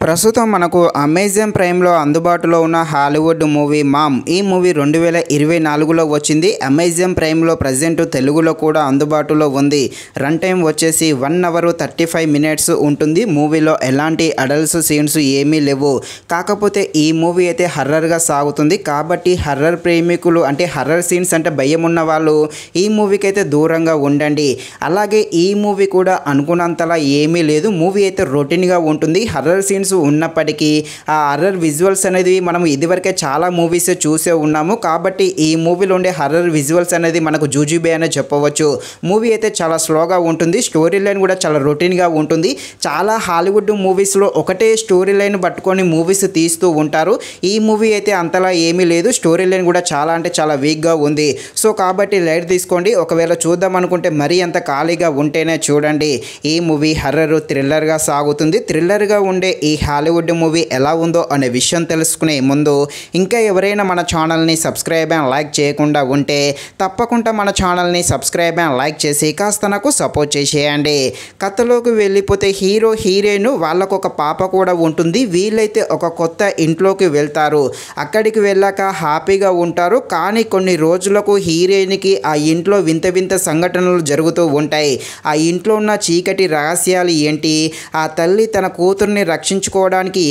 ప్రస్తుతం మనకు అమెజాన్ ప్రైమ్లో అందుబాటులో ఉన్న హాలీవుడ్ మూవీ మామ్. ఈ మూవీ 2024లో వచ్చింది. అమెజాన్ ప్రైమ్లో ప్రజెంట్ తెలుగులో కూడా అందుబాటులో ఉంది. రన్ టైం వచ్చేసి 1 అవర్ 35 మినిట్స్ ఉంటుంది. మూవీలో ఎలాంటి అడల్ట్స్ సీన్స్ ఏమీ లేవు. కాకపోతే ఈ మూవీ అయితే హర్రర్గా సాగుతుంది. కాబట్టి హర్రర్ ప్రేమికులు అంటే హర్రర్ సీన్స్ అంటే భయం ఉన్న వాళ్ళు ఈ మూవీకి అయితే దూరంగా ఉండండి. అలాగే ఈ మూవీ కూడా అనుకున్నంతలా ఏమీ లేదు. మూవీ అయితే రొటీన్గా ఉంటుంది. హర్రర్ సీన్స్ ఉన్నప్పటికీ ఆ హర్రర్ విజువల్స్ అనేది మనం ఇదివరకే చాలా మూవీస్ చూసే ఉన్నాము. కాబట్టి ఈ మూవీలో ఉండే హర్రర్ విజువల్స్ అనేది మనకు జూజుబే అనే చెప్పవచ్చు. మూవీ అయితే చాలా స్లోగా ఉంటుంది. స్టోరీ లైన్ కూడా చాలా రొటీన్గా ఉంటుంది. చాలా హాలీవుడ్ మూవీస్లో ఒకటే స్టోరీ లైన్ పట్టుకొని మూవీస్ తీస్తూ ఉంటారు. ఈ మూవీ అయితే అంతలా ఏమీ లేదు. స్టోరీ లైన్ కూడా చాలా అంటే చాలా వీక్గా ఉంది. సో కాబట్టి లైట్ తీసుకోండి. ఒకవేళ చూద్దాం అనుకుంటే మరీ అంత ఖాళీగా ఉంటేనే చూడండి. ఈ మూవీ హర్రర్ థ్రిల్లర్గా సాగుతుంది. థ్రిల్లర్గా ఉండే ఈ హాలీవుడ్ మూవీ ఎలా ఉందో అనే విషయం తెలుసుకునే ముందు ఇంకా ఎవరైనా మన ఛానల్ని సబ్స్క్రైబ్ అండ్ లైక్ చేయకుండా ఉంటే తప్పకుండా మన ఛానల్ని సబ్స్క్రైబ్ అండ్ లైక్ చేసి కాస్త నాకు సపోర్ట్ చేసేయండి. కథలోకి వెళ్ళిపోతే హీరో హీరోయిన్ వాళ్ళకు ఒక పాప కూడా ఉంటుంది. వీళ్ళైతే ఒక కొత్త ఇంట్లోకి వెళ్తారు. అక్కడికి వెళ్ళాక హ్యాపీగా ఉంటారు. కానీ కొన్ని రోజులకు హీరోయిన్కి ఆ ఇంట్లో వింత వింత సంఘటనలు జరుగుతూ ఉంటాయి. ఆ ఇంట్లో ఉన్న చీకటి రహస్యాలు ఏంటి, ఆ తల్లి తన కూతుర్ని రక్షించుకోవడానికి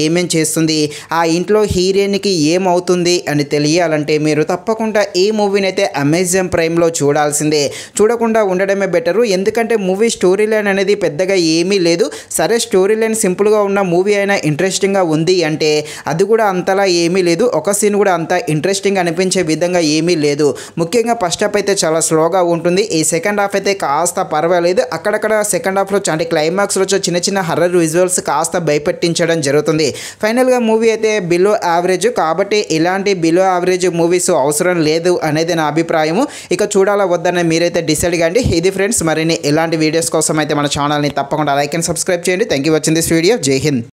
ఏమేం చేస్తుంది, ఆ ఇంట్లో హీరోయిన్కి ఏమవుతుంది అని తెలియాలంటే మీరు తప్పకుండా ఈ మూవీని అయితే అమెజాన్ ప్రైమ్లో చూడాల్సిందే. చూడకుండా ఉండడమే బెటరు. ఎందుకంటే మూవీ స్టోరీ లైన్ అనేది పెద్దగా ఏమీ లేదు. సరే స్టోరీ లైన్ సింపుల్గా ఉన్న మూవీ అయినా ఇంట్రెస్టింగ్గా ఉంది అంటే అది కూడా అంతలా ఏమీ లేదు. ఒక సీన్ కూడా అంత ఇంట్రెస్టింగ్ అనిపించే విధంగా ఏమీ లేదు. ముఖ్యంగా ఫస్ట్ హాఫ్ అయితే చాలా స్లోగా ఉంటుంది. ఈ సెకండ్ హాఫ్ అయితే కాస్త పర్వాలేదు. అక్కడక్కడ సెకండ్ హాఫ్లో అంటే క్లైమాక్స్లో చిన్న చిన్న హర్రర్ విజువల్స్ కాస్త భయపెట్టించడం జరుగుతుంది. ఫైనల్గా మూవీ అయితే బిలో యావరేజ్. కాబట్టి ఇలాంటి బిలో యావరేజ్ మూవీస్ అవసరం లేదు అనేది నా అభిప్రాయము. ఇక చూడాలా వద్దనే మీరైతే డిసైడ్ కండి. ఇది ఫ్రెండ్స్, మరిన్ని ఇలాంటి వీడియోస్ కోసం అయితే మన ఛానల్ని తప్పకుండా లైక్ అండ్ సబ్స్క్రైబ్ చేయండి. Thank you watching this video. జై హింద్.